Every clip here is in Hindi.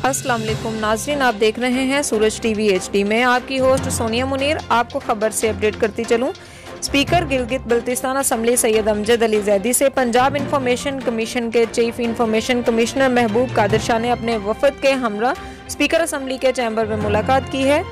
अस्सलाम वालेकुम नाज़रीन, आप देख रहे हैं सूरज टीवी HD में। आपकी होस्ट सोनिया मुनीर आपको खबर से अपडेट करती चलूं। स्पीकर गिलगित बल्तिस्तान असम्बली सैयद अमजद अली जैदी से पंजाब इंफॉर्मेशन कमीशन के चीफ इंफॉर्मेशन कमिश्नर महबूब कादिर शाह ने अपने वफद के हमरा स्पीकर असम्बली के चैम्बर में मुलाकात की है।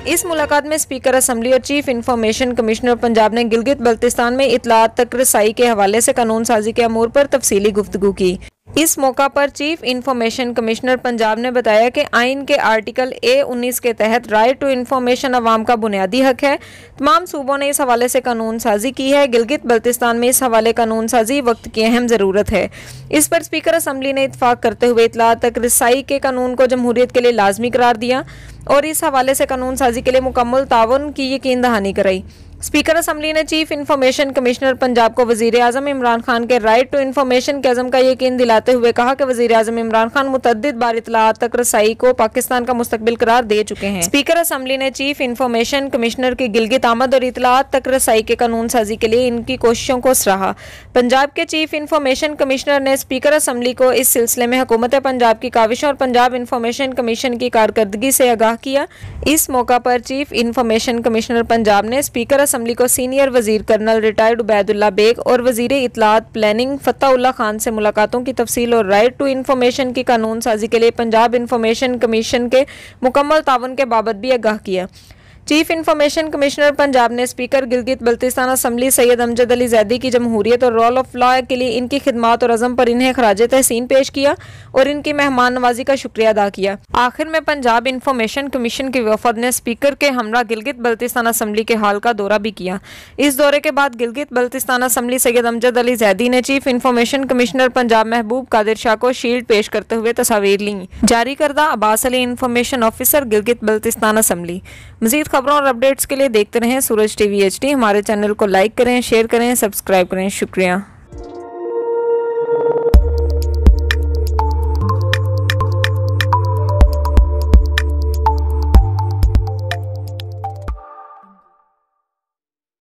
इस मुलाकात में स्पीकर असम्बली और चीफ इंफॉर्मेशन कमिश्नर पंजाब ने गिलगित बल्तिस्तान में इत्तलात तक रसाई के हवाले से कानून साजी के अमूर पर तफसीली गुफ्तगू की। इस मौका पर चीफ इंफॉर्मेशन कमिश्नर पंजाब ने बताया कि आइन के आर्टिकल A19 के तहत राइट टू इंफॉर्मेशन अवाम का बुनियादी हक है। तमाम सूबों ने इस हवाले से कानून साजी की है। गिलगित बल्तिस्तान में इस हवाले कानून साजी वक्त की अहम ज़रूरत है। इस पर स्पीकर असम्बली ने इत्तफाक करते हुए इत्तलात तक रसाई के कानून को जमहूरियत के लिए लाजमी करार दिया और इस हवाले से कानून साजी के लिए मुकम्मल ताउन की यकीन दहानी कराई। स्पीकर असम्बली ने चीफ इंफॉर्मेशन कमिश्नर पंजाब को वज़ीर आज़म इमरान खान के राइट टू इंफॉर्मेशन के अज़म का यकीन दिलाते हुए कहा कि वज़ीर आज़म इमरान खान मुतअद्दिद बार इत्तलात तक रसाई को पाकिस्तान का मुस्तकबिल करार दे चुके हैं। स्पीकर असम्बली ने चीफ इंफॉर्मेशन कमिश्नर की गिलगित आमद और इत्तलात तक रसाई के कानून साजी के लिए इनकी कोशिशों को सराहा। पंजाब के चीफ इंफॉर्मेशन कमिश्नर ने स्पीकर असम्बली को इस सिलसिले में हुकूमत पंजाब की काविशों और पंजाब इंफॉर्मेशन कमीशन की कारकर्दगी से आगाह किया। इस मौका पर चीफ इंफॉर्मेशन कमिश्नर पंजाब ने स्पीकर असम्बली को सीनियर वजीर कर्नल रिटायर्ड उबैदुल्ला बेग और वजीर इत्तलात प्लानिंग फत्ताउल्लाह खान से मुलाकातों की तफसील और राइट टू इंफॉर्मेशन की कानून साजी के लिए पंजाब इंफॉर्मेशन कमीशन के मुकम्मल ताउन के बाबत भी आगाह किया। चीफ इंफॉर्मेशन कमिश्नर पंजाब ने स्पीकर गिलगित बल्तिस्तान असम्बली सैयद अमजद अली जैदी की जमहूरियत और रोल ऑफ लॉ के लिए इनकी खिदमात और अज़म पर इन्हें खराज तहसीन पेश किया और इनकी मेहमान नवाजी का शुक्रिया अदा किया। आखिर में पंजाब इंफॉर्मेशन कमीशन के वफद ने स्पीकर के हमरा गिलगित बल्तिस्तान असम्बली के हाल का दौरा भी किया। इस दौरे के बाद गिलगित बल्तिस्तान असम्बली सैयद अमजद अली जैदी ने चीफ इंफॉर्मेशन कमिश्नर पंजाब महबूब कादिर शाह को शील्ड पेश करते हुए तस्वीर ली। जारी करदा Abbas Ali information officer Gilgit Baltistan assembly. मज़ीद खबरों और अपडेट्स के लिए देखते रहें सूरज टीवी HD। हमारे चैनल को लाइक करें, शेयर करें, सब्सक्राइब करें। शुक्रिया।